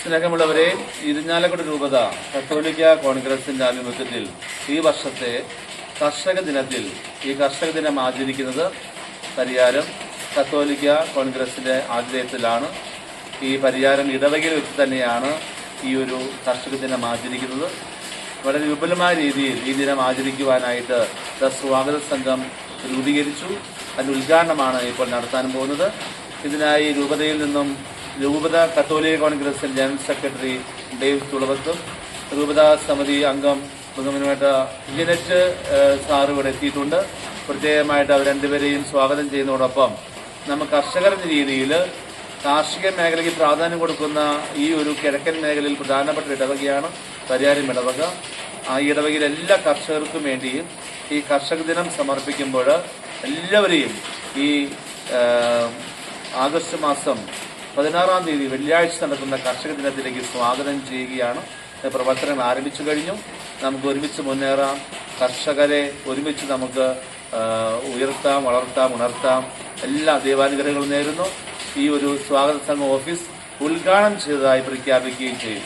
സ്നേഹമുള്ളവരെ, ഇരിഞ്ഞാലക്കുട രൂപത കത്തോലിക്ക കോൺഗ്രസിന്റെ ആഭിമുഖ്യത്തിൽ ഈ വർഷത്തെ കർഷക ദിനത്തിൽ ഈ കർഷക ദിനം ആചരിക്കുന്നത് പരിയാരം കത്തോലിക്ക കോൺഗ്രസിന്റെ ആതിഥേയത്വത്തിലാണ്. ഈ പരിയാരം ഇടവകയിൽ വെച്ച് തന്നെയാണ് ഈ ഒരു കർഷക ദിനം ആചരിക്കുന്നത്. വളരെ വിപുലമായ രീതിയിൽ ഈ ദിനം ആചരിക്കുവാനായിട്ട് സ്വാഗത സംഘം രൂപീകരിച്ചു. അതിൻ്റെ ഉദ്ഘാടനമാണ് ഇപ്പോൾ നടത്താൻ പോകുന്നത്. ഇതിനായി രൂപതയിൽ നിന്നും രൂപത കത്തോലിക്ക കോൺഗ്രസ് ജനറൽ സെക്രട്ടറി ഡേവിസ് തുളവത്തും രൂപതാ സമിതി അംഗം ബഹുമാനപ്പെട്ട ജനറ്റ് സാർ ഇവിടെ എത്തിയിട്ടുണ്ട്. പ്രത്യേകമായിട്ട് അവർ രണ്ടുപേരെയും സ്വാഗതം ചെയ്യുന്നതോടൊപ്പം നമ്മൾ കർഷകർ എന്ന രീതിയിൽ കാർഷിക മേഖലയ്ക്ക് പ്രാധാന്യം കൊടുക്കുന്ന ഈ ഒരു കിഴക്കൻ മേഖലയിൽ പ്രധാനപ്പെട്ട ഇടവകയാണ് പരിയാരം ഇടവക. ആ ഇടവകയിലെ എല്ലാ കർഷകർക്കും വേണ്ടിയും ഈ കർഷക ദിനം സമർപ്പിക്കുമ്പോൾ എല്ലാവരെയും ഈ ആഗസ്റ്റ് മാസം 16-ാം തീയതി വെള്ളിയാഴ്ച നടക്കുന്ന കർഷക ദിനത്തിലേക്ക് സ്വാഗതം ചെയ്യുകയാണ്. പ്രവർത്തനങ്ങൾ ആരംഭിച്ചു കഴിഞ്ഞു. നമുക്ക് ഒരുമിച്ച് മുന്നേറാം. കർഷകരെ ഒരുമിച്ച് നമുക്ക് ഉയർത്താം, വളർത്താം, ഉണർത്താം. എല്ലാ ദൈവാനുഗ്രഹങ്ങളും നേരുന്നു. ഈ ഒരു സ്വാഗത സംഘം ഓഫീസ് ഉദ്ഘാടനം ചെയ്തതായി പ്രഖ്യാപിക്കുകയും ചെയ്യും.